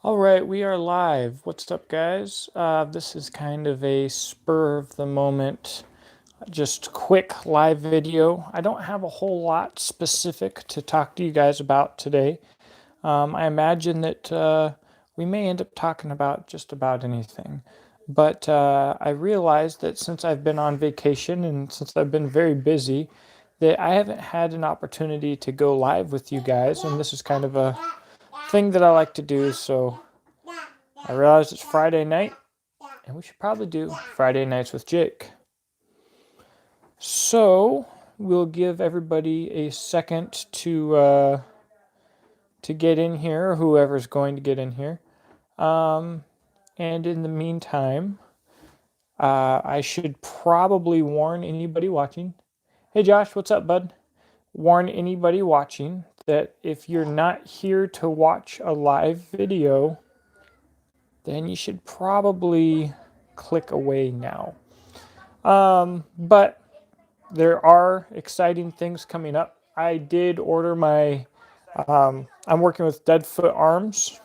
All right, we are live. What's up, guys? This is kind of a spur of the moment, just quick live video. I don't have a whole lot specific to talk to you guys about today. I imagine that we may end up talking about just about anything. But I realized that since I've been on vacation and since I've been very busy, that I haven't had an opportunity to go live with you guys, and this is kind of a thing that I like to do, so I realized it's Friday night, and we should probably do Friday nights with Jake. So we'll give everybody a second to get in here, whoever's going to get in here. And in the meantime, I should probably warn anybody watching. Hey Josh, what's up, bud? Warn anybody watching that if you're not here to watch a live video, then you should probably click away now. But there are exciting things coming up. I did order my, I'm working with Deadfoot Arms.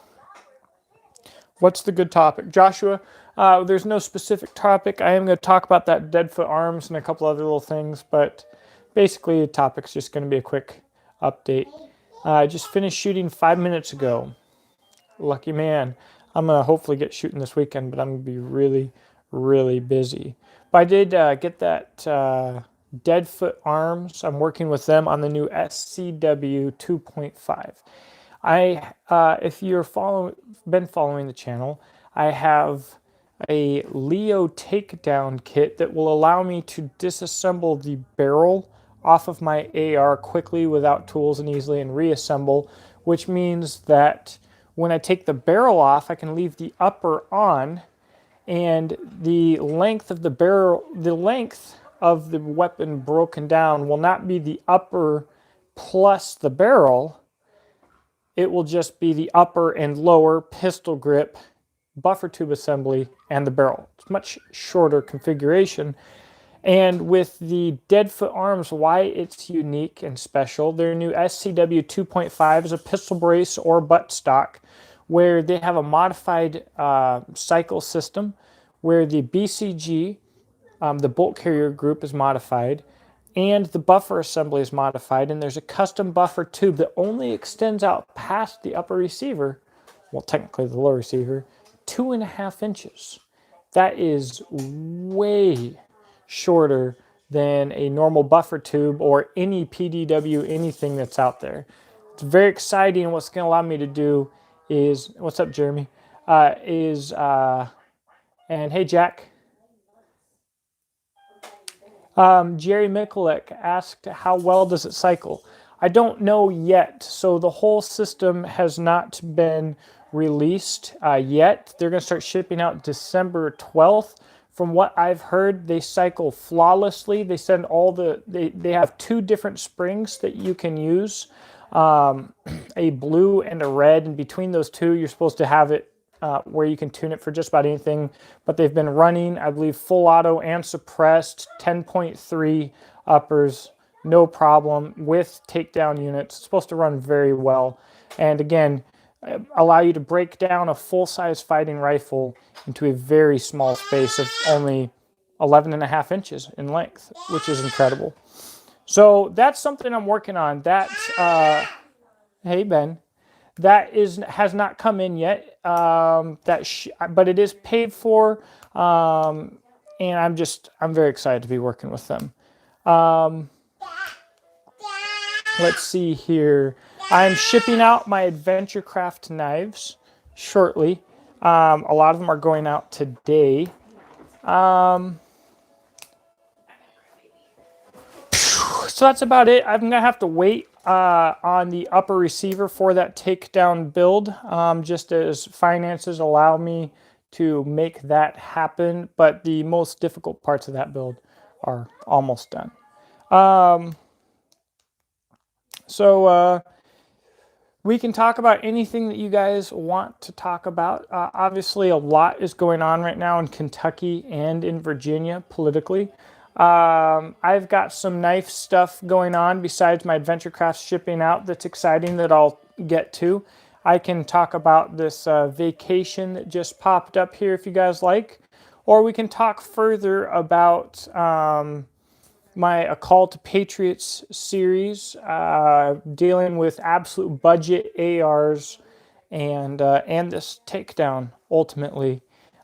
What's the good topic? Joshua, there's no specific topic. I am going to talk about that Deadfoot Arms and a couple other little things, but basically the topic's just going to be a quick update. I just finished shooting 5 minutes ago. Lucky man. I'm going to hopefully get shooting this weekend, but I'm going to be really, really busy. But I did get that Deadfoot Arms. I'm working with them on the new SCW 2.5. If you've been following the channel, I have a Leo takedown kit that will allow me to disassemble the barrel off of my AR quickly without tools and easily and reassemble, which means that when I take the barrel off, I can leave the upper on, and the length of the barrel, the length of the weapon broken down will not be the upper plus the barrel. It will just be the upper and lower pistol grip, buffer tube assembly, and the barrel. It's much shorter configuration. And with the Deadfoot Arms, why it's unique and special, their new SCW 2.5 is a pistol brace or buttstock where they have a modified cycle system where the BCG, the bolt carrier group, is modified, and the buffer assembly is modified, and there's a custom buffer tube that only extends out past the upper receiver, well, technically the lower receiver, 2.5 inches. That is way shorter than a normal buffer tube or any PDW, anything that's out there. It's very exciting. What's going to allow me to do is, what's up, Jeremy? And hey, Jack. Jerry Mikulek asked, how well does it cycle? I don't know yet. So the whole system has not been released yet. They're going to start shipping out December 12th. From what I've heard, they cycle flawlessly. They send all they have 2 different springs that you can use, a blue and a red. And between those 2, you're supposed to have it where you can tune it for just about anything. But they've been running, I believe, full auto and suppressed 10.3 uppers, no problem, with takedown units. It's supposed to run very well. And again, allow you to break down a full-size fighting rifle into a very small space of only 11.5 inches in length, which is incredible. So that's something I'm working on. That, hey Ben, that has not come in yet. But it is paid for, and I'm very excited to be working with them. Let's see here. I'm shipping out my Adventure Craft knives shortly. A lot of them are going out today. So that's about it. I'm going to have to wait on the upper receiver for that takedown build, just as finances allow me to make that happen. But the most difficult parts of that build are almost done. We can talk about anything that you guys want to talk about. Obviously, a lot is going on right now in Kentucky and in Virginia politically. I've got some knife stuff going on besides my Adventure Craft shipping out that's exciting that I'll get to. I can talk about this vacation that just popped up here if you guys like, or we can talk further about my A Call to Patriots series, dealing with absolute budget ARs and this takedown ultimately.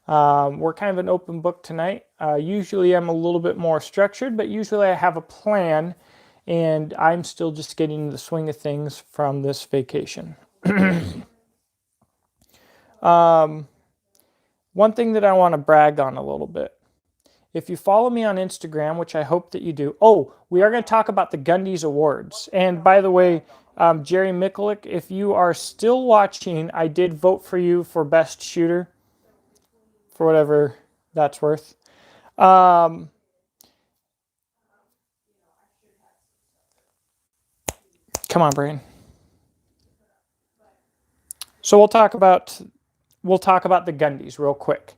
We're kind of an open book tonight. Usually I'm a little bit more structured, but usually I have a plan, and I'm still just getting in the swing of things from this vacation. One thing that I want to brag on a little bit. If you follow me on Instagram, which I hope that you do. Oh, we are going to talk about the GunDS Awards. And by the way, Jerry Mikulik, if you are still watching, I did vote for you for Best Shooter, for whatever that's worth. Come on, Brain. So we'll talk about the GunDS real quick.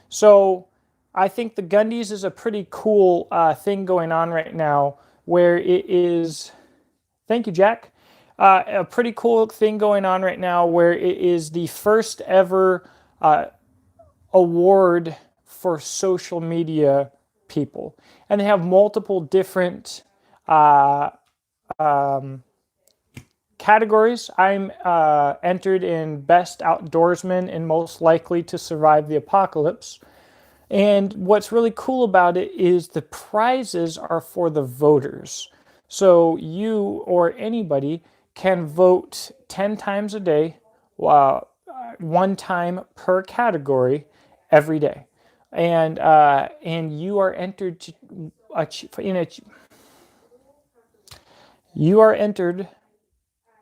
So I think the GunDS is a pretty cool thing going on right now, where it is. Thank you, Jack. A pretty cool thing going on right now, where it is the first ever award for social media people, and they have multiple different categories. I'm entered in Best Outdoorsman and Most Likely to Survive the Apocalypse. And what's really cool about it is the prizes are for the voters. So you or anybody can vote 10 times a day, one time per category every day. And you are entered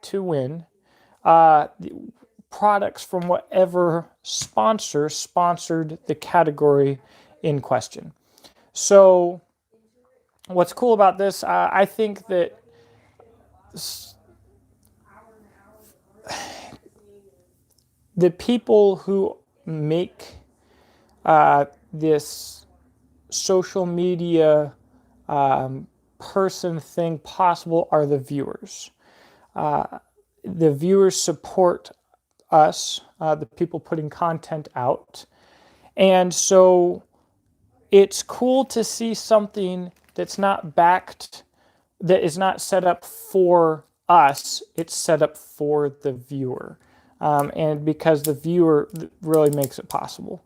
to win products from whatever sponsor sponsored the category in question. So what's cool about this, I think that the people who make this social media person thing possible are the viewers. The viewers support us, the people putting content out. And so it's cool to see something that's not backed, that is not set up for us, it's set up for the viewer. And because the viewer really makes it possible.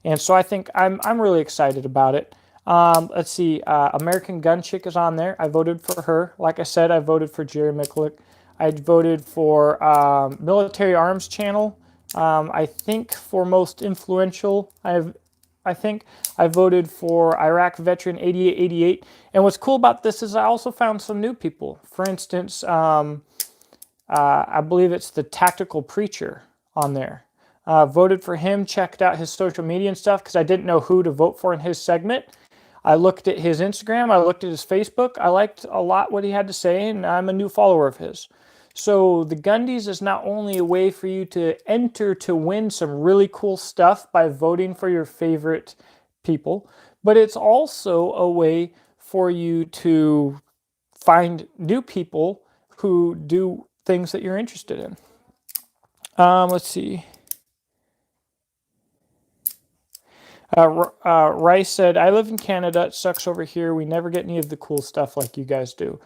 And so I think I'm really excited about it. Let's see, American Gun Chick is on there. I voted for her. Like I said, I voted for Jerry Mikulik. I voted for Military Arms Channel. I think for most influential, I think I voted for Iraq Veteran 8888. And what's cool about this is I also found some new people. For instance, I believe it's the Tactical Preacher on there. Voted for him, checked out his social media and stuff because I didn't know who to vote for in his segment. I looked at his Instagram, I looked at his Facebook. I liked a lot what he had to say, and I'm a new follower of his. So the GunDS is not only a way for you to enter to win some really cool stuff by voting for your favorite people, but it's also a way for you to find new people who do things that you're interested in. Let's see. Rice said, I live in Canada. It sucks over here. We never get any of the cool stuff like you guys do.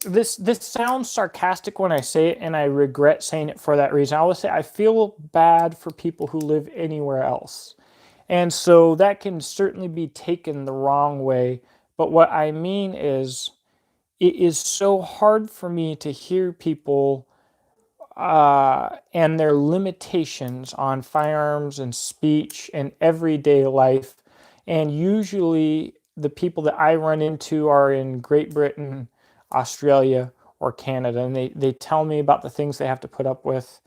This sounds sarcastic when I say it, and I regret saying it for that reason. I always say I feel bad for people who live anywhere else. And so that can certainly be taken the wrong way. But what I mean is, it is so hard for me to hear people and their limitations on firearms and speech and everyday life. And usually the people that I run into are in Great Britain, Australia, or Canada, and they tell me about the things they have to put up with.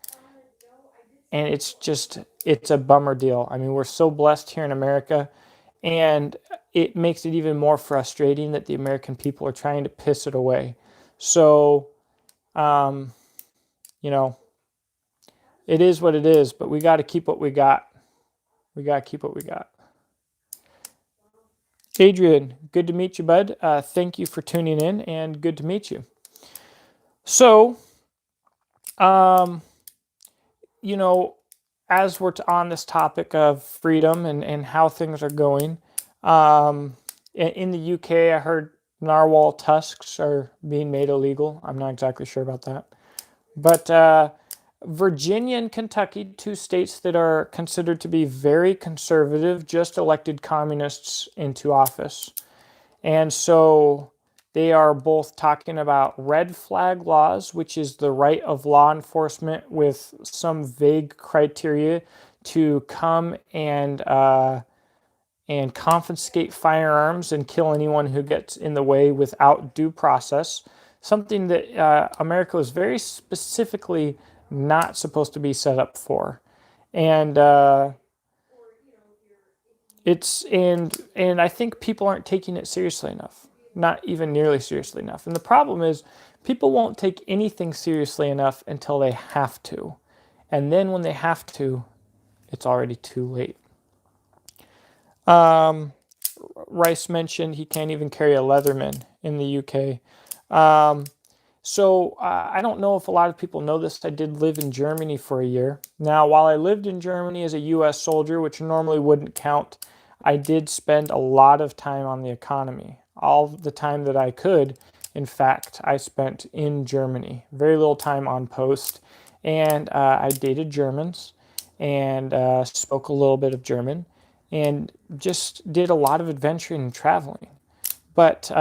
And it's a bummer deal. I mean, we're so blessed here in America, and it makes it even more frustrating that the American people are trying to piss it away. So, you know, it is what it is, but we got to keep what we got. We got to keep what we got. Adrian, good to meet you, bud. Thank you for tuning in, and good to meet you. So, Um, you know, as we're on this topic of freedom and how things are going, in the UK, I heard narwhal tusks are being made illegal. I'm not exactly sure about that. But Virginia and Kentucky, two states that are considered to be very conservative, just elected communists into office. And so they are both talking about red flag laws, which is the right of law enforcement with some vague criteria to come and confiscate firearms and kill anyone who gets in the way without due process. Something that America was very specifically not supposed to be set up for. And and I think people aren't taking it seriously enough, not even nearly seriously enough. And the problem is, people won't take anything seriously enough until they have to, and then when they have to, it's already too late. Rice mentioned he can't even carry a Leatherman in the UK. So I don't know if a lot of people know this. I did live in Germany for a year. Now, while I lived in Germany as a U.S. soldier, which normally wouldn't count, I did spend a lot of time on the economy. All the time that I could, in fact, I spent in Germany. Very little time on post. And I dated Germans and spoke a little bit of German and just did a lot of adventuring and traveling. But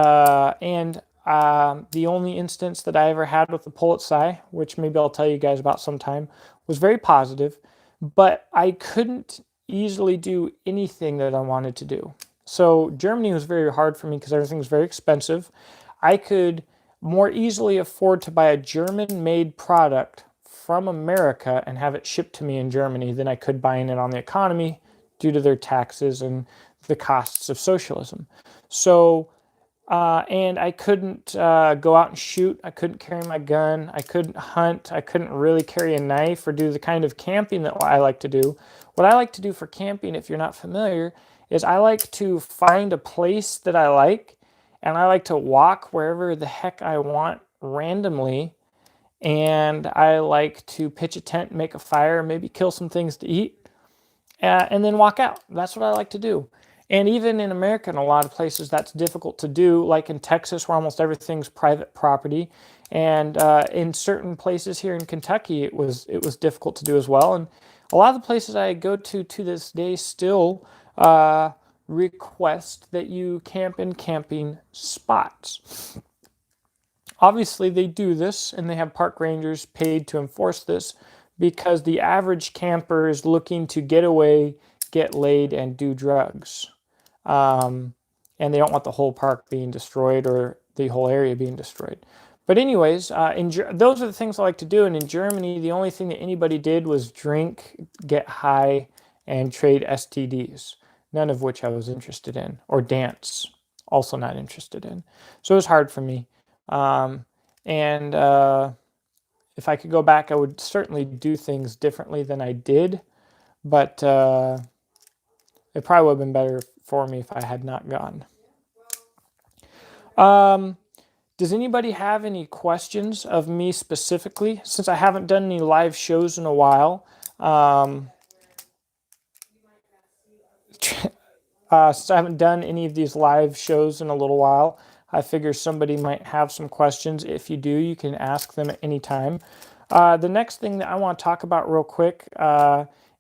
the only instance that I ever had with the Polizei, which maybe I'll tell you guys about sometime, was very positive. But I couldn't easily do anything that I wanted to do. So Germany was very hard for me because everything was very expensive. I could more easily afford to buy a German-made product from America and have it shipped to me in Germany than I could buying it on the economy due to their taxes and the costs of socialism. So and I couldn't go out and shoot. I couldn't carry my gun. I couldn't hunt. I couldn't really carry a knife or do the kind of camping that I like to do. What I like to do for camping, if you're not familiar, is I like to find a place that I like, and I like to walk wherever the heck I want randomly. And I like to pitch a tent, make a fire, maybe kill some things to eat, and then walk out. That's what I like to do. And even in America, in a lot of places, that's difficult to do, like in Texas, where almost everything's private property. And in certain places here in Kentucky, it was difficult to do as well. And a lot of the places I go to this day still request that you camp in camping spots. Obviously, they do this, and they have park rangers paid to enforce this because the average camper is looking to get away, get laid, and do drugs. And they don't want the whole park being destroyed or the whole area being destroyed. But anyways, those are the things I like to do. And in Germany, the only thing that anybody did was drink, get high, and trade STDs, none of which I was interested in, or dance, also not interested in. So it was hard for me. And if I could go back, I would certainly do things differently than I did. But it probably would have been better for me if I had not gone. Does anybody have any questions of me specifically? Since I haven't done any live shows in a while, since I haven't done any of these live shows in a little while, I figure somebody might have some questions. If you do, you can ask them at any time. The next thing that I want to talk about real quick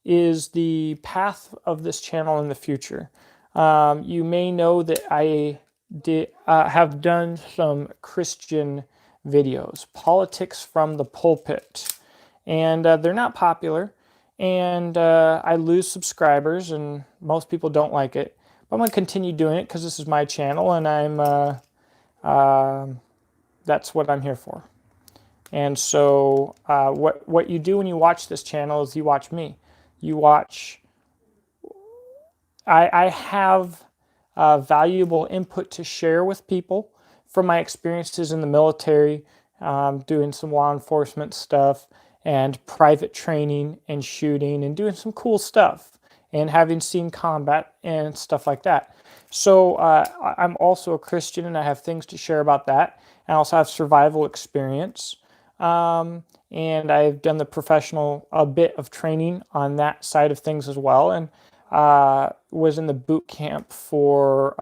is the path of this channel in the future. You may know that I have done some Christian videos, politics from the pulpit, and they're not popular, and I lose subscribers, and most people don't like it. But I'm going to continue doing it because this is my channel, and that's what I'm here for. And so what you do when you watch this channel is you watch me. You watch. I have valuable input to share with people from my experiences in the military, doing some law enforcement stuff and private training and shooting and doing some cool stuff and having seen combat and stuff like that. So I'm also a Christian and I have things to share about that. I also have survival experience. and I've done the professional, a bit of training on that side of things as well, and was in the boot camp for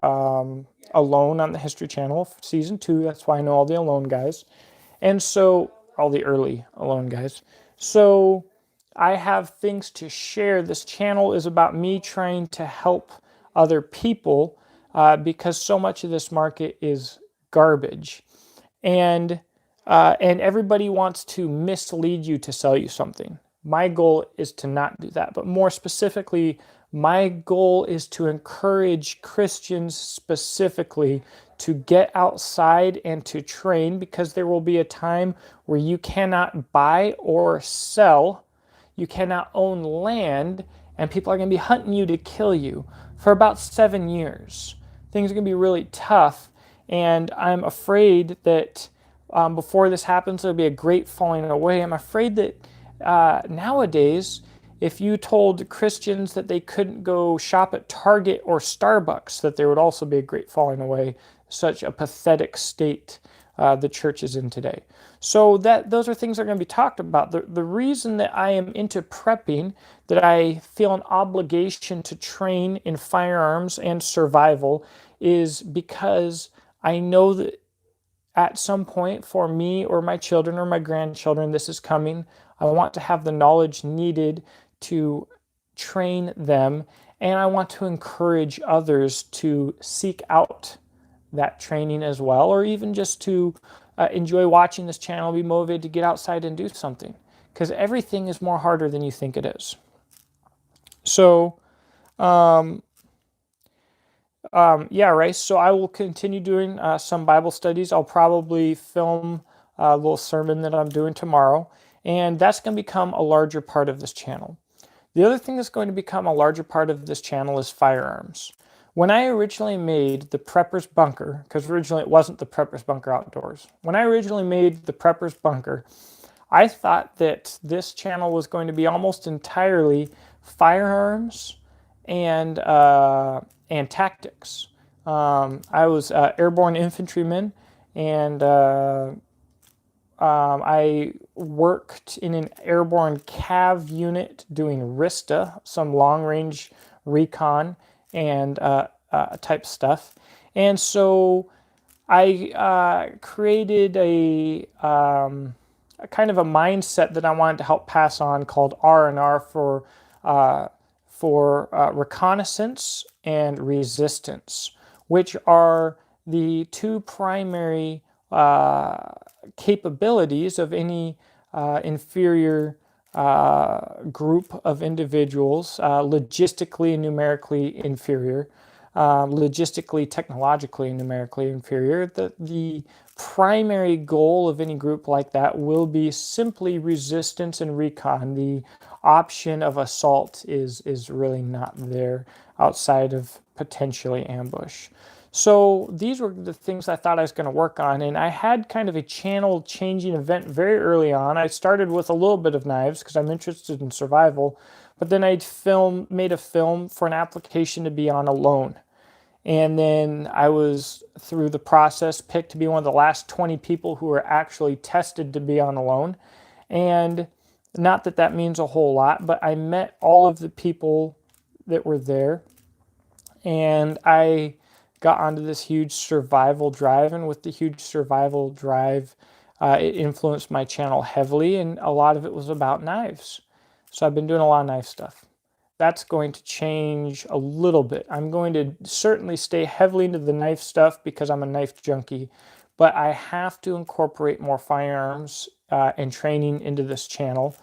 Alone on the History Channel, season 2. That's why I know all the Alone guys. And so, all the early Alone guys. So, I have things to share. This channel is about me trying to help other people because so much of this market is garbage. And everybody wants to mislead you to sell you something. My goal is to not do that, but more specifically, my goal is to encourage Christians specifically to get outside and to train, because there will be a time where you cannot buy or sell, you cannot own land, and people are going to be hunting you to kill you for about 7 years. Things are going to be really tough, and I'm afraid that before this happens, there'll be a great falling away. I'm afraid that nowadays, if you told Christians that they couldn't go shop at Target or Starbucks, that there would also be a great falling away. Such a pathetic state the church is in today. So those are things that are going to be talked about. The reason that I am into prepping, that I feel an obligation to train in firearms and survival, is because I know that at some point for me or my children or my grandchildren, this is coming. I want to have the knowledge needed to train them, and I want to encourage others to seek out that training as well, or even just to enjoy watching this channel, be motivated to get outside and do something, because everything is more harder than you think it is. So yeah, right. So I will continue doing some Bible studies. I'll probably film a little sermon that I'm doing tomorrow, and that's going to become a larger part of this channel. The other thing that's going to become a larger part of this channel is firearms. When I originally made the Prepper's Bunker, because originally it wasn't the Prepper's Bunker Outdoors. When I originally made the Prepper's Bunker, I thought that this channel was going to be almost entirely firearms and tactics. I was airborne infantryman, and I worked in an airborne cav unit doing RISTA, some long-range recon and type stuff. And so I created a kind of a mindset that I wanted to help pass on, called R&R for reconnaissance and resistance, which are the two primary capabilities of any inferior group of individuals, logistically and numerically inferior, logistically, technologically, and numerically inferior. The primary goal of any group like that will be simply resistance and recon. The option of assault is really not there outside of potentially ambush. So these were the things I thought I was going to work on, and I had kind of a channel changing event very early on. I started with a little bit of knives because I'm interested in survival, but then I'd made a film for an application to be on Alone. And then I was, through the process, picked to be one of the last 20 people who were actually tested to be on Alone. And not that that means a whole lot, but I met all of the people that were there, and I got onto this huge survival drive. And with the huge survival drive, it influenced my channel heavily, and a lot of it was about knives. So I've been doing a lot of knife stuff. That's going to change a little bit. I'm going to certainly stay heavily into the knife stuff because I'm a knife junkie, but I have to incorporate more firearms and training into this channel.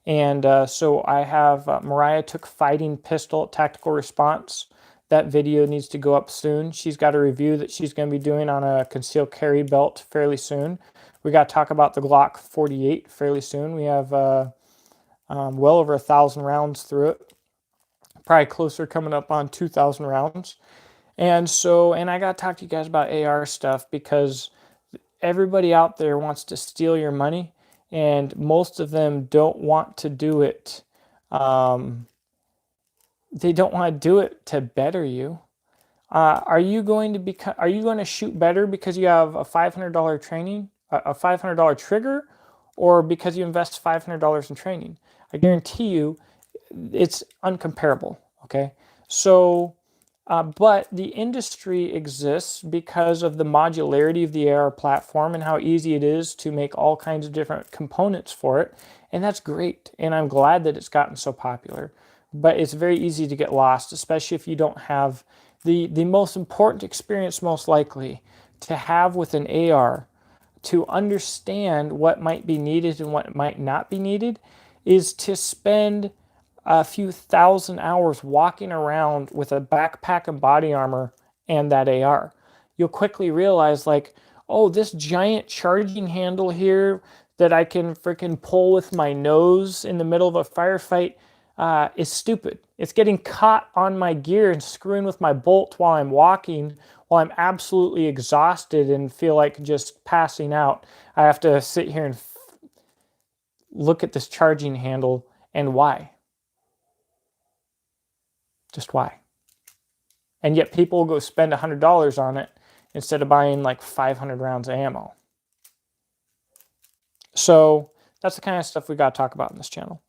And so I have Mariah took fighting pistol at Tactical Response. That video needs to go up soon. She's got a review that she's going to be doing on a concealed carry belt fairly soon. We got to talk about the Glock 48 fairly soon. We have well over 1,000 rounds through it. Probably closer, coming up on 2,000 rounds. And I got to talk to you guys about AR stuff, because everybody out there wants to steal your money, and most of them don't want to do it. They don't want to do it to better you. Are you going to shoot better because you have a $500 training, a $500 trigger, or because you invest $500 in training. I guarantee you it's uncomparable, okay? So, but the industry exists because of the modularity of the AR platform and how easy it is to make all kinds of different components for it. And that's great. And I'm glad that it's gotten so popular. But it's very easy to get lost, especially if you don't have the most important experience, most likely, to have with an AR, to understand what might be needed and what might not be needed, is to spend a few thousand hours walking around with a backpack and body armor and that AR. You'll quickly realize, like, oh, this giant charging handle here that I can freaking pull with my nose in the middle of a firefight is stupid. It's getting caught on my gear and screwing with my bolt while I'm walking, while I'm absolutely exhausted and feel like just passing out. I have to sit here and look at this charging handle, and why? Just why? And yet people will go spend $100 on it instead of buying like 500 rounds of ammo. So that's the kind of stuff we got to talk about in this channel.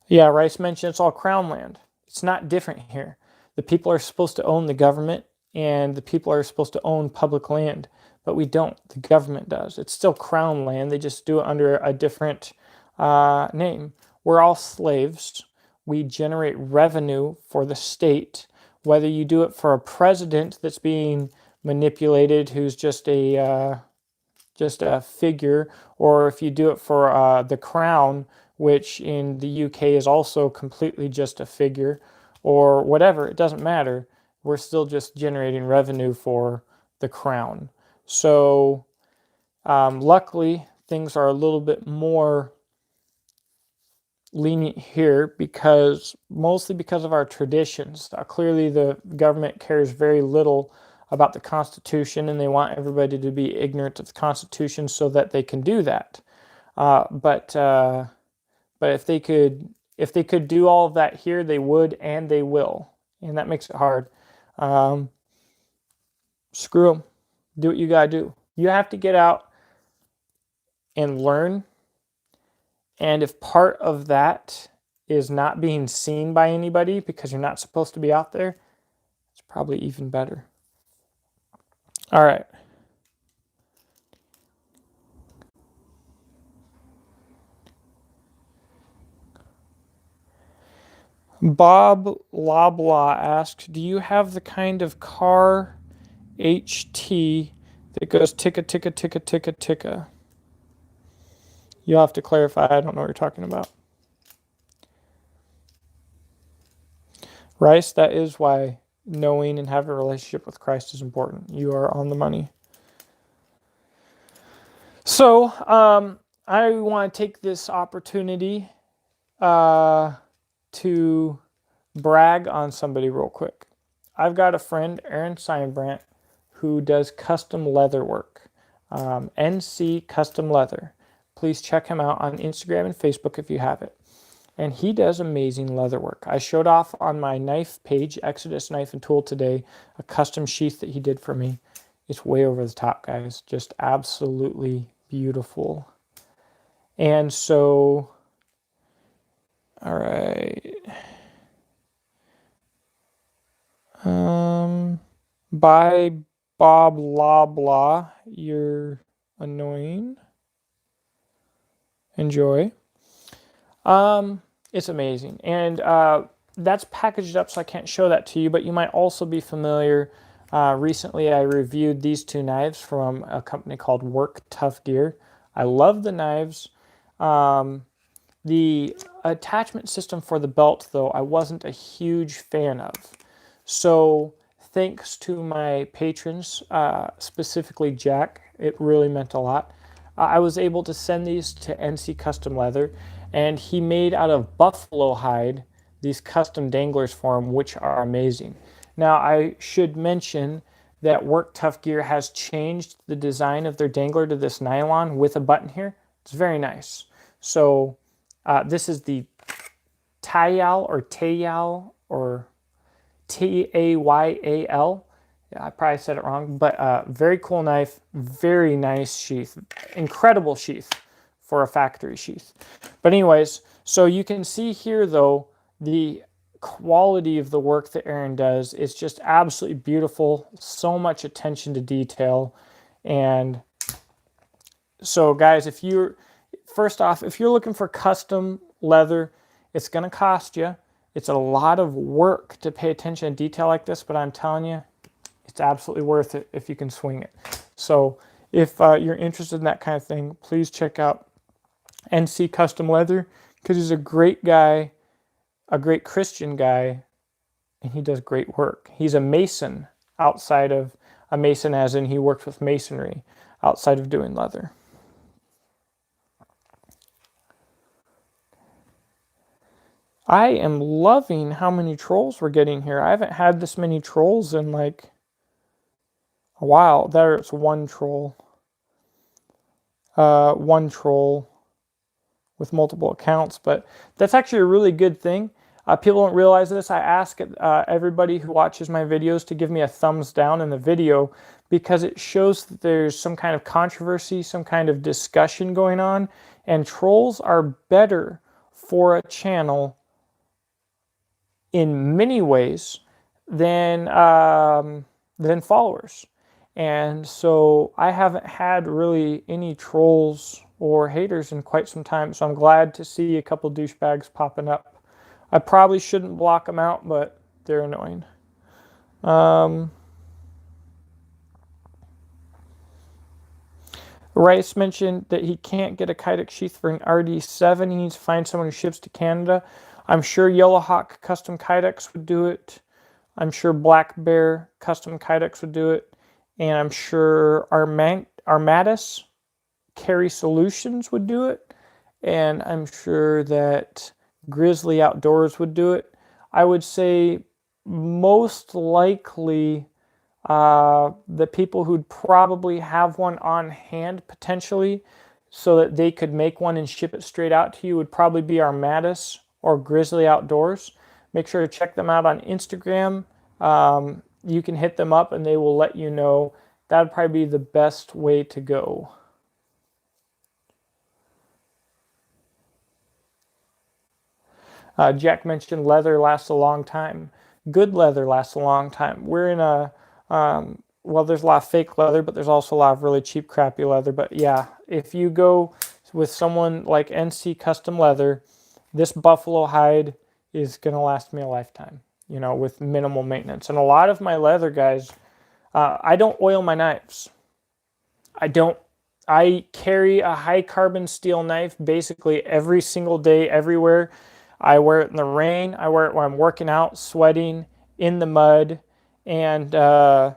Yeah, Rice mentioned it's all crown land. It's not different here. The people are supposed to own the government, and the people are supposed to own public land, but we don't. The government does. It's still crown land. They just do it under a different name. We're all slaves. We generate revenue for the state, whether you do it for a president that's being manipulated, who's just a figure, or if you do it for the crown, which in the UK is also completely just a figure, or whatever. It doesn't matter. We're still just generating revenue for the crown. So luckily, things are a little bit more lenient here, mostly because of our traditions. Clearly the government cares very little about the Constitution, and they want everybody to be ignorant of the Constitution so that they can do that. But if they could do all of that here, they would, and they will, and that makes it hard. Screw them. Do what you gotta do. You have to get out and learn. And if part of that is not being seen by anybody because you're not supposed to be out there, it's probably even better. All right. Bob Loblaw asked, do you have the kind of car HT that goes ticka, ticka, ticka, ticka, ticka? You'll have to clarify. I don't know what you're talking about. Rice, that is why knowing and having a relationship with Christ is important. You are on the money. So, I want to take this opportunity to brag on somebody real quick. I've got a friend, Aaron Seinbrandt, who does custom leather work. NC Custom Leather. Please check him out on Instagram and Facebook if you have it. And he does amazing leather work. I showed off on my knife page, Exodus Knife and Tool today, a custom sheath that he did for me. It's way over the top, guys. Just absolutely beautiful. And so, all right. By Bob Loblaw, you're annoying. Enjoy. It's amazing. And that's packaged up, so I can't show that to you, but you might also be familiar. Recently, I reviewed these two knives from a company called Work Tough Gear. I love the knives. The attachment system for the belt, though, I wasn't a huge fan of. So thanks to my patrons, specifically Jack, it really meant a lot. I was able to send these to NC Custom Leather, and he made out of buffalo hide these custom danglers for him, which are amazing. Now, I should mention that Work Tough Gear has changed the design of their dangler to this nylon with a button here. It's very nice. So this is the Tayal or Tayal or Tayal. Yeah, I probably said it wrong, but very cool knife, very nice sheath, incredible sheath for a factory sheath. But anyways, so you can see here though, the quality of the work that Aaron does is just absolutely beautiful. So much attention to detail. And so guys, if you're, first off, if you're looking for custom leather, it's going to cost you. It's a lot of work to pay attention to detail like this, but I'm telling you, it's absolutely worth it if you can swing it. So if you're interested in that kind of thing, please check out NC Custom Leather, because he's a great guy, a great Christian guy, and he does great work. He's a mason outside of, a mason as in he works with masonry outside of doing leather. I am loving how many trolls we're getting here. I haven't had this many trolls in like a while. There's one troll. One troll with multiple accounts, but that's actually a really good thing. People don't realize this. I ask everybody who watches my videos to give me a thumbs down in the video, because it shows that there's some kind of controversy, some kind of discussion going on, and trolls are better for a channel in many ways than followers. And so I haven't had really any trolls or haters in quite some time, so I'm glad to see a couple douchebags popping up. I probably shouldn't block them out, but they're annoying. Rice mentioned that he can't get a Kydex sheath for an RD7. He needs to find someone who ships to Canada. I'm sure Yellowhawk Custom Kydex would do it. I'm sure Black Bear Custom Kydex would do it. And I'm sure Armatus Carry Solutions would do it. And I'm sure that Grizzly Outdoors would do it. I would say most likely the people who'd probably have one on hand potentially so that they could make one and ship it straight out to you would probably be Armatus or Grizzly Outdoors. Make sure to check them out on Instagram. You can hit them up and they will let you know. That would probably be the best way to go. Jack mentioned leather lasts a long time. Good leather lasts a long time. We're in a, well, there's a lot of fake leather, but there's also a lot of really cheap, crappy leather. But yeah, if you go with someone like NC Custom Leather, this buffalo hide is going to last me a lifetime, you know, with minimal maintenance. And a lot of my leather guys, I don't oil my knives. I carry a high carbon steel knife basically every single day, everywhere. I wear it in the rain. I wear it when I'm working out, sweating, in the mud. And I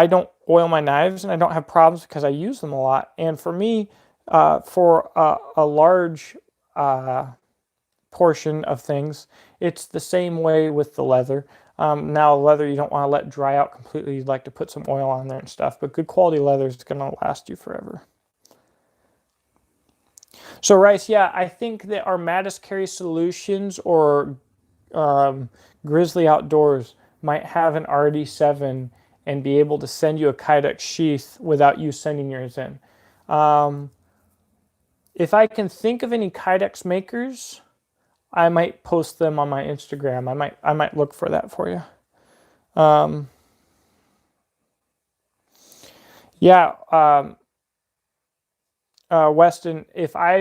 don't oil my knives, and I don't have problems because I use them a lot. And for me, for a large portion of things, it's the same way with the leather. Now, leather you don't want to let dry out completely. You'd like to put some oil on there and stuff, but good quality leather is going to last you forever. So Rice, yeah, I think that Armatus Carry Solutions or Grizzly Outdoors might have an RD7 and be able to send you a Kydex sheath without you sending yours in. If I can think of any Kydex makers, I might post them on my Instagram. I might look for that for you. Weston, if I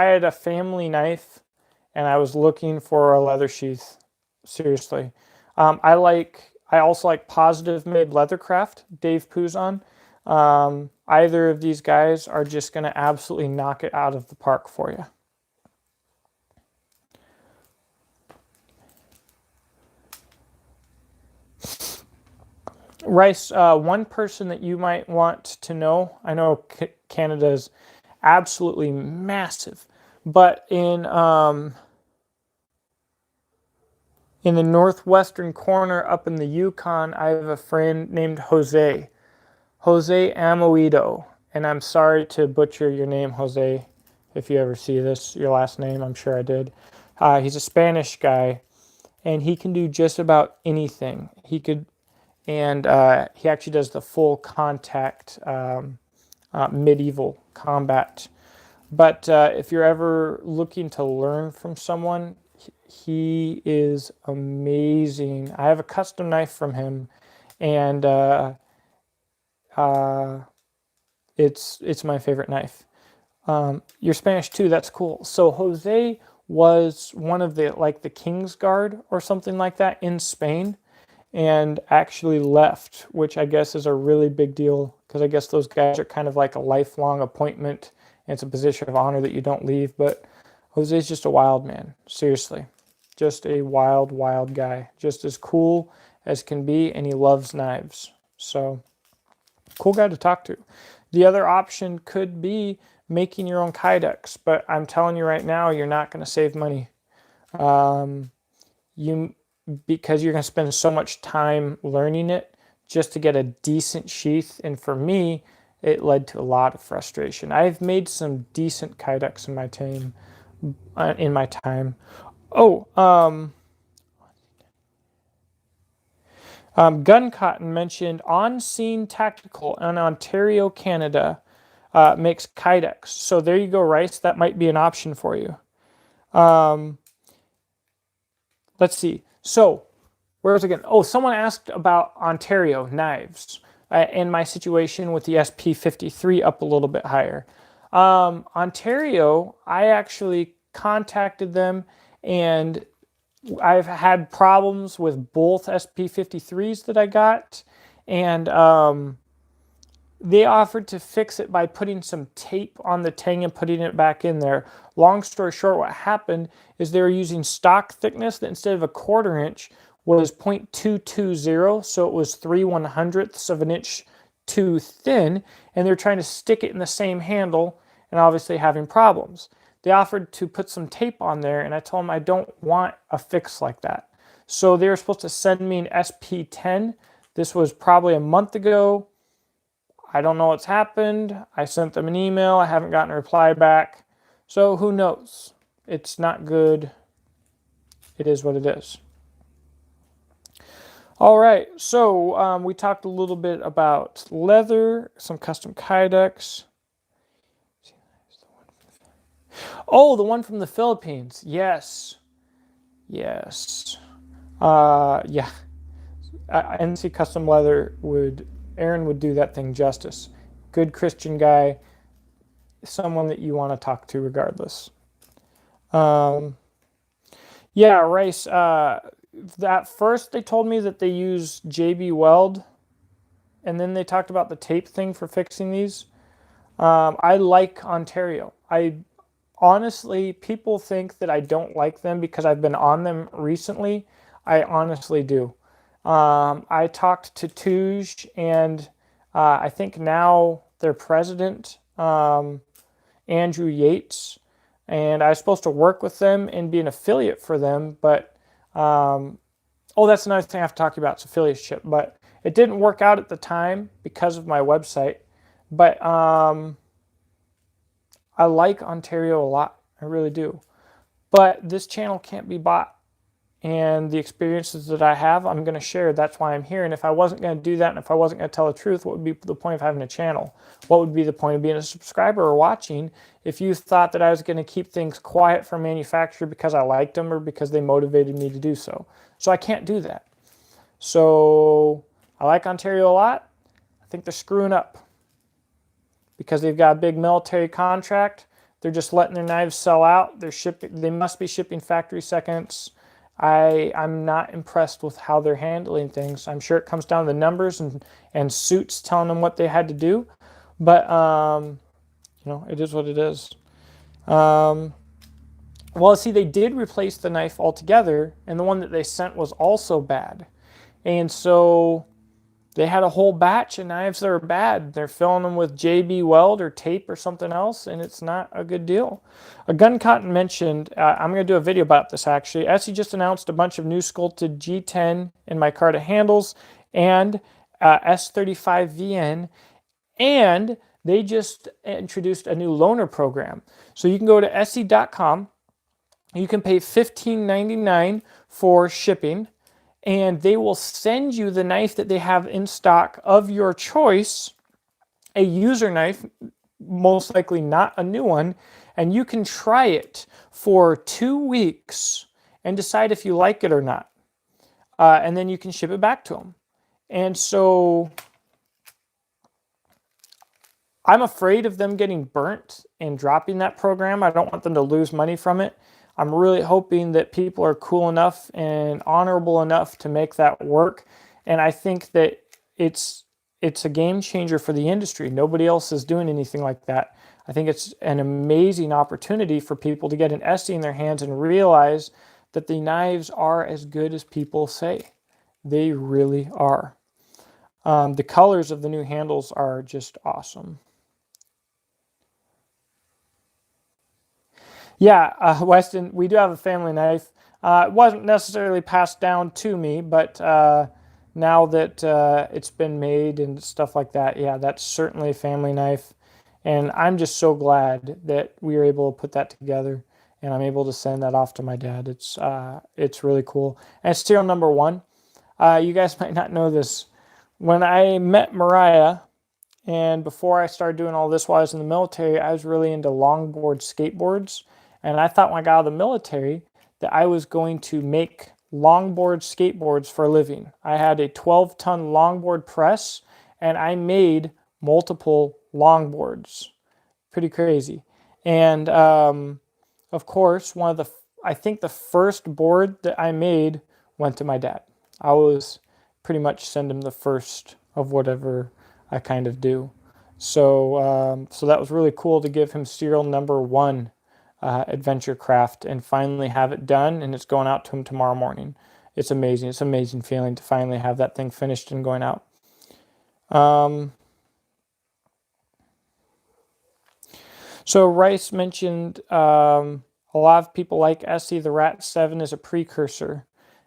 had a family knife and I was looking for a leather sheath, seriously, I also like Positive Made Leathercraft, Dave Puzon. Either of these guys are just going to absolutely knock it out of the park for you. Rice, one person that you might want to know, I know Canada is absolutely massive, but in the northwestern corner up in the Yukon, I have a friend named Jose Amoedo, and I'm sorry to butcher your name, Jose, if you ever see this, your last name, I'm sure I did. He's a Spanish guy, and he can do just about anything. He could, and he actually does the full contact medieval combat. But if you're ever looking to learn from someone, he is amazing. I have a custom knife from him, and it's my favorite knife. You're Spanish too. That's cool. So Jose was one of the King's Guard or something like that in Spain, and actually left, which I guess is a really big deal because I guess those guys are kind of like a lifelong appointment. And it's a position of honor that you don't leave. But Jose's just a wild man. Seriously, just a wild, wild guy. Just as cool as can be, and he loves knives. So cool guy to talk to. The other option could be making your own kydex, but I'm telling you right now, you're not going to save money. Because you're going to spend so much time learning it just to get a decent sheath. And for me, it led to a lot of frustration. I've made some decent kydex in my time. Gun Cotton mentioned On Scene Tactical in Ontario, Canada makes kydex. So there you go, Rice. That might be an option for you. Let's see. So, where's it again? Oh, someone asked about Ontario knives and my situation with the SP53 up a little bit higher. Ontario, I actually contacted them, and I've had problems with both SP53s that I got, and they offered to fix it by putting some tape on the tang and putting it back in there. Long story short, what happened is they were using stock thickness that instead of a 1/4 inch was 0.220, so it was 3/100ths of an inch too thin, and they're trying to stick it in the same handle and obviously having problems. They offered to put some tape on there, and I told them I don't want a fix like that. So they were supposed to send me an SP10. This was probably a month ago. I don't know what's happened. I sent them an email. I haven't gotten a reply back. So who knows? It's not good. It is what it is. All right. So we talked a little bit about leather, some custom kydex. Oh, the one from the Philippines. Yes. Yes. Yeah. NC Custom Leather Aaron would do that thing justice. Good Christian guy, someone that you want to talk to regardless. Yeah, Rice. That first they told me that they use JB Weld, and then they talked about the tape thing for fixing these. I like Ontario. Honestly, people think that I don't like them because I've been on them recently. I honestly do. I talked to Touge, and I think now their president, Andrew Yates, and I was supposed to work with them and be an affiliate for them, but that's another thing I have to talk about, is affiliateship, but it didn't work out at the time because of my website. But I like Ontario a lot. I really do. But this channel can't be bought. And the experiences that I have, I'm going to share. That's why I'm here. And if I wasn't going to do that, and if I wasn't going to tell the truth, what would be the point of having a channel? What would be the point of being a subscriber or watching if you thought that I was going to keep things quiet from manufacturer because I liked them or because they motivated me to do so? So I can't do that. So I like Ontario a lot. I think they're screwing up because they've got a big military contract. They're just letting their knives sell out. They must be shipping factory seconds. I'm not impressed with how they're handling things. I'm sure it comes down to the numbers and suits telling them what they had to do. But, it is what it is. Well, see, they did replace the knife altogether, and the one that they sent was also bad. And so they had a whole batch of knives that are bad. They're filling them with JB Weld or tape or something else, and it's not a good deal. A Gun Cotton mentioned, I'm going to do a video about this actually. Essie just announced a bunch of new sculpted G10 and micarta handles and S35 VN, and they just introduced a new loaner program. So you can go to Essie.com You can pay $15.99 for shipping, and they will send you the knife that they have in stock of your choice, a user knife, most likely not a new one, and you can try it for 2 weeks and decide if you like it or not. And then you can ship it back to them. And so I'm afraid of them getting burnt and dropping that program. I don't want them to lose money from it. I'm really hoping that people are cool enough and honorable enough to make that work. And I think that it's a game changer for the industry. Nobody else is doing anything like that. I think it's an amazing opportunity for people to get an ESEE in their hands and realize that the knives are as good as people say. They really are. The colors of the new handles are just awesome. Yeah, Weston, we do have a family knife. It wasn't necessarily passed down to me, but now that it's been made and stuff like that, yeah, that's certainly a family knife. And I'm just so glad that we were able to put that together, and I'm able to send that off to my dad. It's really cool. And it's serial number 1. You guys might not know this. When I met Mariah, and before I started doing all this while I was in the military, I was really into longboard skateboards. And I thought when I got out of the military that I was going to make longboard skateboards for a living. I had a 12-ton longboard press, and I made multiple longboards. Pretty crazy. And of course, I think the first board that I made went to my dad. I was pretty much send him the first of whatever I kind of do. So that was really cool to give him serial number 1 Adventure Craft and finally have it done, and it's going out to him tomorrow morning. It's amazing. It's an amazing feeling to finally have that thing finished and going out. So Rice mentioned a lot of people like ESEE. The Rat 7 is a precursor,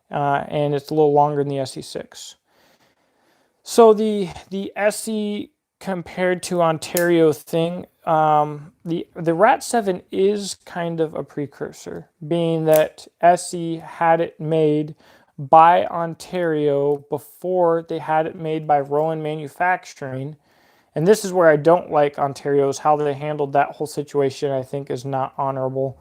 and it's a little longer than the SE6. So the ESEE compared to Ontario thing, the Rat 7 is kind of a precursor, being that ESEE had it made by Ontario before they had it made by Rowan Manufacturing. And this is where I don't like Ontario's, how they handled that whole situation, I think is not honorable.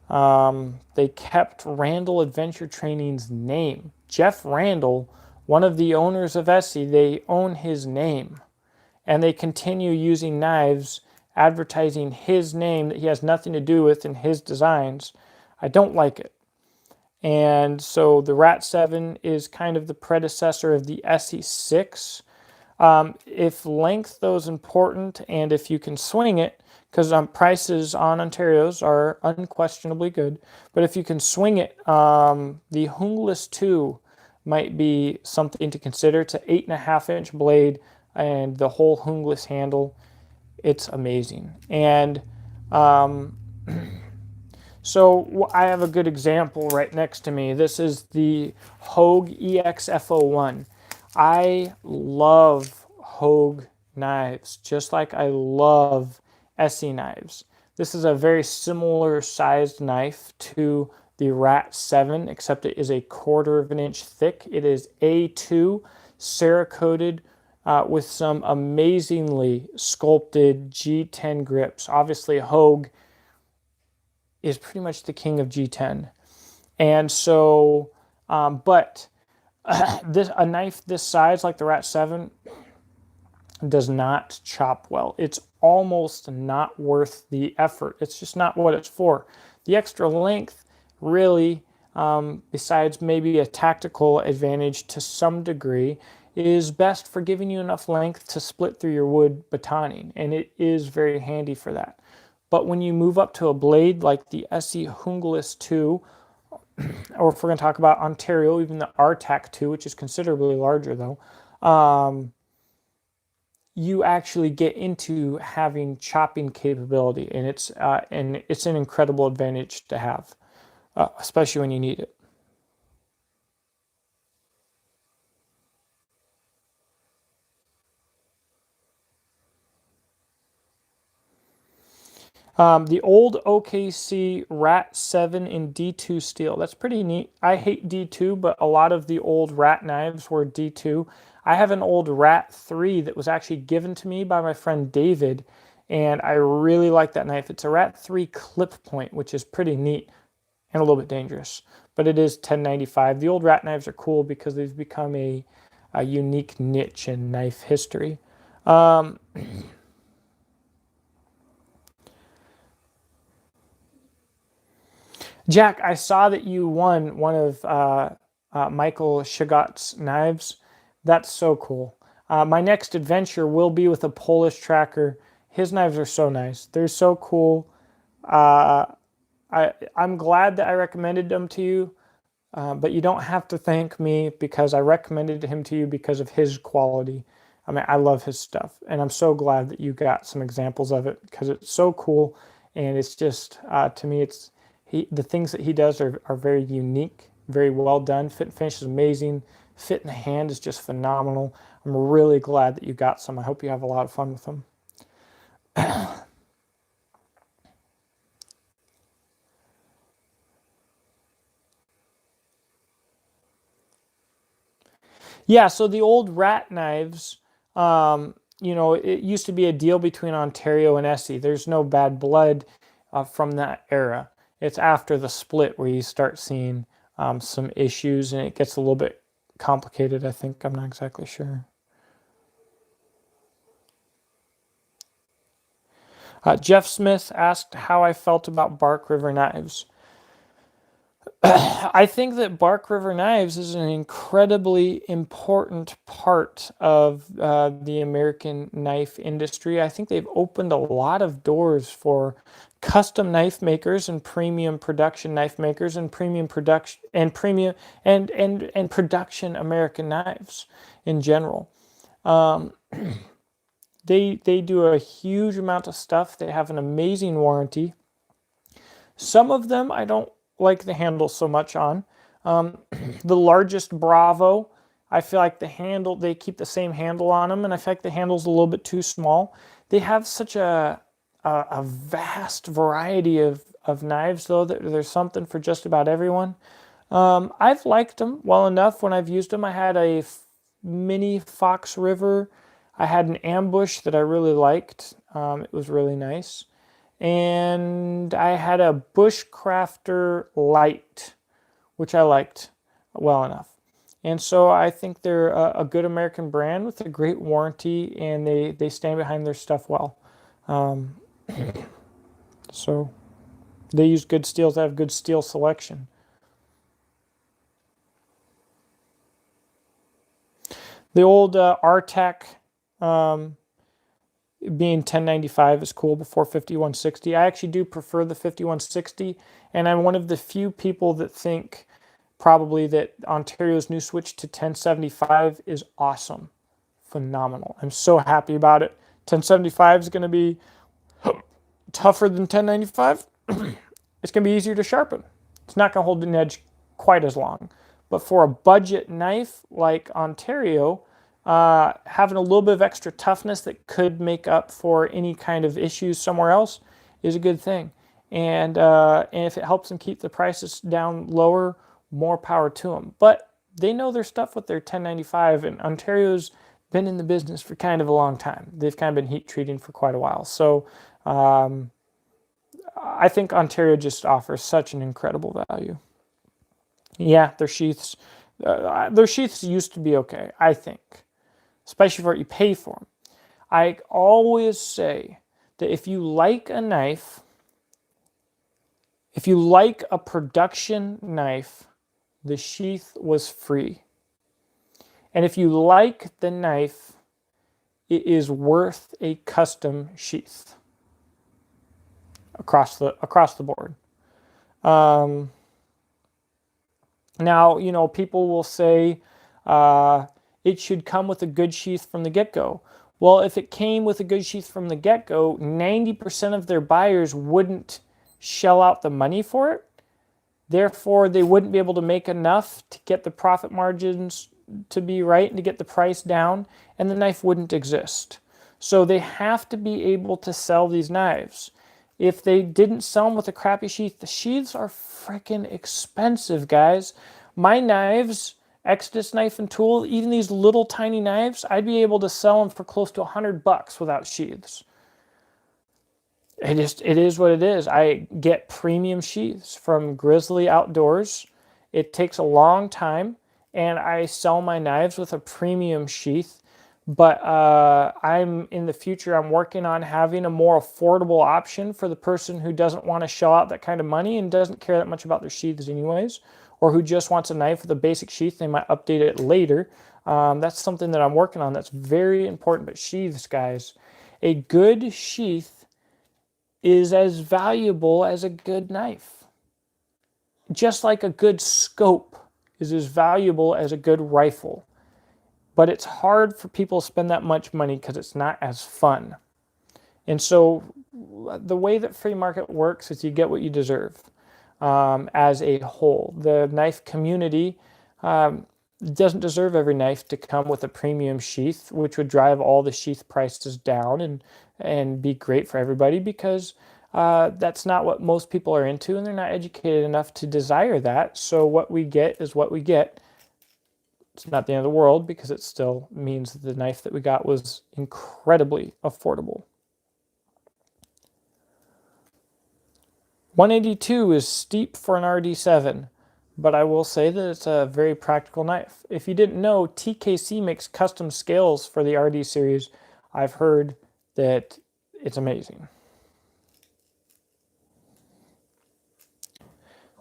They kept Randall Adventure Training's name. Jeff Randall, one of the owners of ESEE, they own his name. And they continue using knives, advertising his name that he has nothing to do with in his designs. I don't like it. And so the Rat 7 is kind of the predecessor of the SE6. If length though is important, and if you can swing it, because prices on Ontario's are unquestionably good, but if you can swing it, the Hungless 2 might be something to consider. It's an 8.5-inch blade and the whole Hungless handle. It's amazing. And so I have a good example right next to me. This is the Hogue EXF01. I love Hogue knives, just like I love ESEE knives. This is a very similar sized knife to the Rat 7, except it is a 1/4 of an inch thick. It is A2 Cerakoted with some amazingly sculpted G10 grips. Obviously, Hogue is pretty much the king of G10. And so, but a knife this size, like the Rat 7, does not chop well. It's almost not worth the effort. It's just not what it's for. The extra length really, besides maybe a tactical advantage to some degree, is best for giving you enough length to split through your wood batoning, and it is very handy for that. But when you move up to a blade like the ESEE Hungless 2, or if we're going to talk about Ontario, even the RTAC 2, which is considerably larger though, you actually get into having chopping capability, and it's an incredible advantage to have, especially when you need it. The old OKC Rat 7 in D2 steel. That's pretty neat. I hate D2, but a lot of the old Rat knives were D2. I have an old Rat 3 that was actually given to me by my friend David, and I really like that knife. It's a Rat 3 clip point, which is pretty neat and a little bit dangerous, but it is 1095. The old Rat knives are cool because they've become a unique niche in knife history. Jack, I saw that you won one of Michael Shagot's knives. That's so cool. My next adventure will be with a Polish tracker. His knives are so nice. They're so cool. Uh, I'm glad that I recommended them to you, but you don't have to thank me because I recommended him to you because of his quality. I mean, I love his stuff, and I'm so glad that you got some examples of it because it's so cool, and it's just, to me, the things that he does are very unique, very well done. Fit and finish is amazing. Fit in the hand is just phenomenal. I'm really glad that you got some. I hope you have a lot of fun with them. Yeah, so the old Rat knives, it used to be a deal between Ontario and Essie. There's no bad blood from that era. It's after the split where you start seeing some issues and it gets a little bit complicated, I think. I'm not exactly sure. Jeff Smith asked how I felt about Bark River knives. I think that Bark River Knives is an incredibly important part of the American knife industry. I think they've opened a lot of doors for custom knife makers and premium production knife makers and premium production and premium and production American knives in general. Um, they do a huge amount of stuff. They have an amazing warranty. Some of them I don't like the handle so much on. Um, the largest Bravo, I feel like the handle, they keep the same handle on them, and I feel like the handle's a little bit too small. They have such a vast variety of knives, though, that there's something for just about everyone. I've liked them well enough when I've used them. I had a mini Fox River. I had an Ambush that I really liked. It was really nice. And I had a Bushcrafter Light, which I liked well enough. And so I think they're a good American brand with a great warranty, and they stand behind their stuff well. Um, so they use good steels. They have good steel selection. The old RTAC being 1095 is cool before 5160. I actually do prefer the 5160, and I'm one of the few people that think probably that Ontario's new switch to 1075 is awesome. Phenomenal. I'm so happy about it. 1075 is going to be tougher than 1095. It's going to be easier to sharpen. It's not going to hold an edge quite as long. But for a budget knife like Ontario, having a little bit of extra toughness that could make up for any kind of issues somewhere else is a good thing. And if it helps them keep the prices down lower, more power to them. But they know their stuff with their 1095, and Ontario's been in the business for kind of a long time. They've kind of been heat treating for quite a while. So I think Ontario just offers such an incredible value. Yeah, their sheaths used to be okay, I think, especially for what you pay for them. I always say that if you like a knife, if you like a production knife, the sheath was free. And if you like the knife, it is worth a custom sheath across the board. Now, people will say it should come with a good sheath from the get-go. Well, if it came with a good sheath from the get-go, 90% of their buyers wouldn't shell out the money for it. Therefore, they wouldn't be able to make enough to get the profit margins to be right and to get the price down, and the knife wouldn't exist. So they have to be able to sell these knives. if they didn't sell them with a crappy sheath. The sheaths are freaking expensive, guys. My knives, Exodus knife and tool, even these little tiny knives, I'd be able to sell them for close to $100 without sheaths. It is what it is. I get premium sheaths from Grizzly Outdoors. It takes a long time, and I sell my knives with a premium sheath. But I'm in the future, I'm working on having a more affordable option for the person who doesn't want to shell out that kind of money and doesn't care that much about their sheaths anyways, or who just wants a knife with a basic sheath. They might update it later. That's something that I'm working on that's very important. But sheaths, guys, a good sheath is as valuable as a good knife. Just like a good scope is as valuable as a good rifle. But it's hard for people to spend that much money because it's not as fun. And so the way that free market works is you get what you deserve as a whole. The knife community doesn't deserve every knife to come with a premium sheath, which would drive all the sheath prices down and be great for everybody, because that's not what most people are into, and they're not educated enough to desire that. So what we get is what we get. It's not the end of the world, because it still means that the knife that we got was incredibly affordable. 182 is steep for an RD7, but I will say that it's a very practical knife. If you didn't know, TKC makes custom scales for the RD series. I've heard that it's amazing.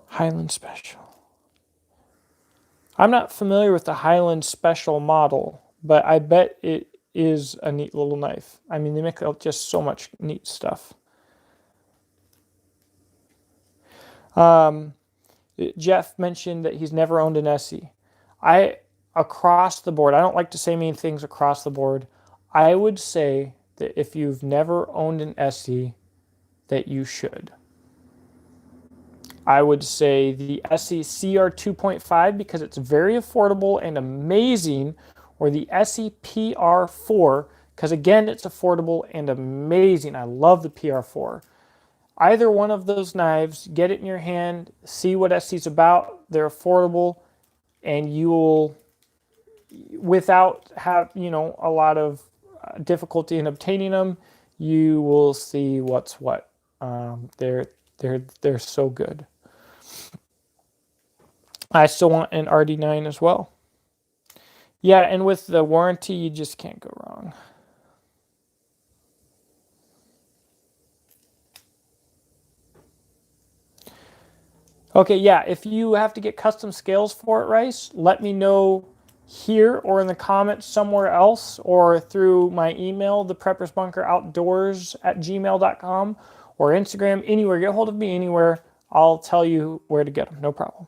Highland Special. I'm not familiar with the Highland Special model, but I bet it is a neat little knife. I mean, they make just so much neat stuff. Jeff mentioned that he's never owned an SE. Across the board, I don't like to say mean things across the board. I would say that if you've never owned an SE, that you should. I would say the SE CR 2.5 because it's very affordable and amazing, or the SE PR4 because, again, it's affordable and amazing. I love the PR4. Either one of those knives, get it in your hand, see what SE's about. They're affordable, and you will, without a lot of difficulty in obtaining them, you will see what's what. They're so good. I still want an RD9 as well. Yeah, and with the warranty, you just can't go wrong. Okay, yeah, if you have to get custom scales for it, Rice, let me know here or in the comments somewhere else, or through my email, thepreppersbunkeroutdoors@gmail.com, or Instagram, anywhere. Get a hold of me anywhere. I'll tell you where to get them, no problem.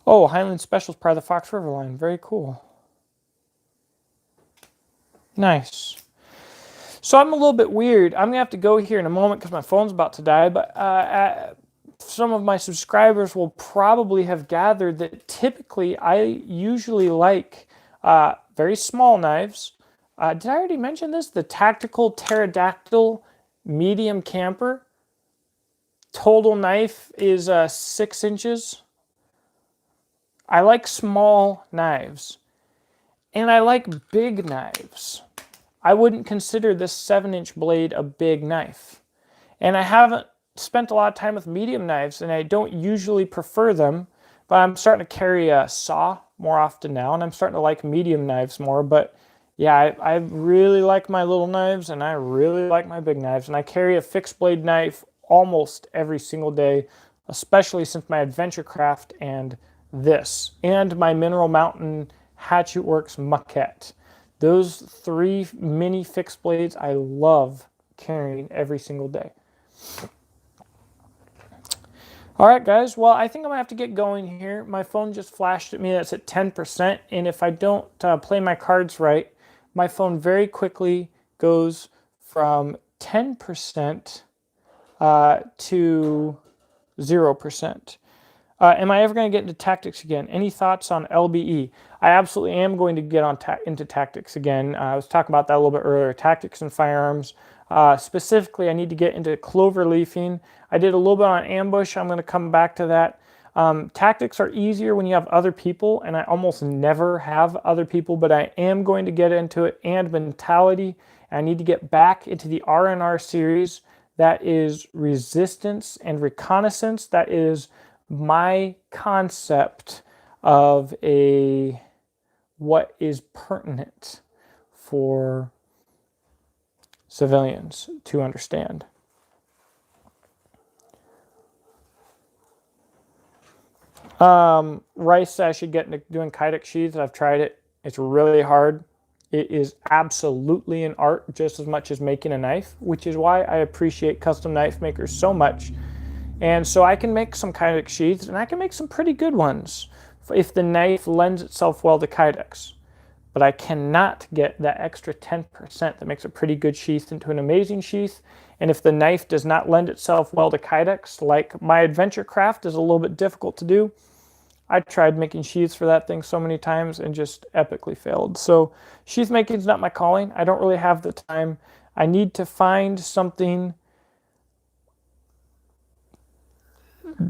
Oh, Highland Special is part of the Fox River line. Very cool. Nice. So I'm a little bit weird. I'm going to have to go here in a moment because my phone's about to die. But some of my subscribers will probably have gathered that typically I usually like very small knives. Did I already mention this? The Tactical Pterodactyl Medium Camper. Total knife is 6 inches. I like small knives, and I like big knives. I wouldn't consider this 7-inch blade a big knife. And I haven't spent a lot of time with medium knives, and I don't usually prefer them, but I'm starting to carry a saw more often now, and I'm starting to like medium knives more. But yeah, I really like my little knives, and I really like my big knives, and I carry a fixed blade knife almost every single day, especially since my Adventure Craft and this, and my Mineral Mountain Hatchet Works Maquette. Those 3 mini fixed blades I love carrying every single day. All right, guys. Well, I think I'm going to have to get going here. My phone just flashed at me that's at 10%, and if I don't play my cards right, my phone very quickly goes from 10% to 0%. Am I ever going to get into tactics again? Any thoughts on LBE? I absolutely am going to get on into tactics again. I was talking about that a little bit earlier. Tactics and firearms. Specifically, I need to get into clover leafing. I did a little bit on ambush. I'm going to come back to that. Tactics are easier when you have other people, and I almost never have other people, but I am going to get into it. And mentality. I need to get back into the R&R series. That is resistance and reconnaissance. That is my concept of what is pertinent for civilians to understand. Rice says I should get into doing kydex sheaths. I've tried it. It's really hard. It is absolutely an art just as much as making a knife, which is why I appreciate custom knife makers so much. And so I can make some kydex sheaths, and I can make some pretty good ones if the knife lends itself well to kydex. But I cannot get that extra 10% that makes a pretty good sheath into an amazing sheath. And if the knife does not lend itself well to kydex, like my adventure craft is a little bit difficult to do, I tried making sheaths for that thing so many times and just epically failed. So sheath making is not my calling. I don't really have the time. I need to find something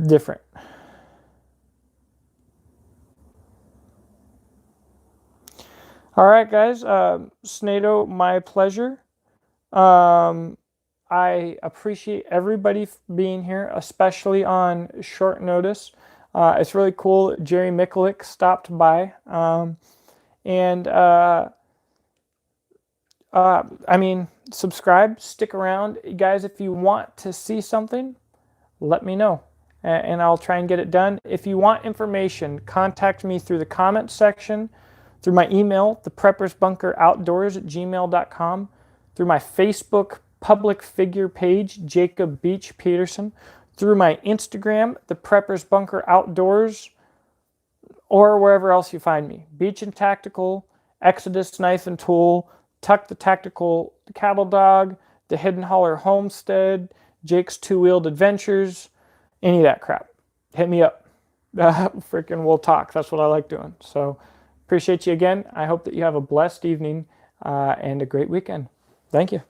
different. All right, guys. Snado, my pleasure. I appreciate everybody being here, especially on short notice. It's really cool. Jerry Mikulik stopped by. I mean, subscribe, stick around. Guys, if you want to see something, let me know, and I'll try and get it done. If you want information, contact me through the comments section, through my email, thepreppersbunkeroutdoors@gmail.com, through my Facebook public figure page, Jacob Beach Peterson, through my Instagram, The Preppers Bunker Outdoors, or wherever else you find me. Beach and Tactical, Exodus Knife and Tool, Tuck the Tactical Cattle Dog, The Hidden Holler Homestead, Jake's Two-Wheeled Adventures, any of that crap. Hit me up. Freaking we'll talk. That's what I like doing. So appreciate you again. I hope that you have a blessed evening and a great weekend. Thank you.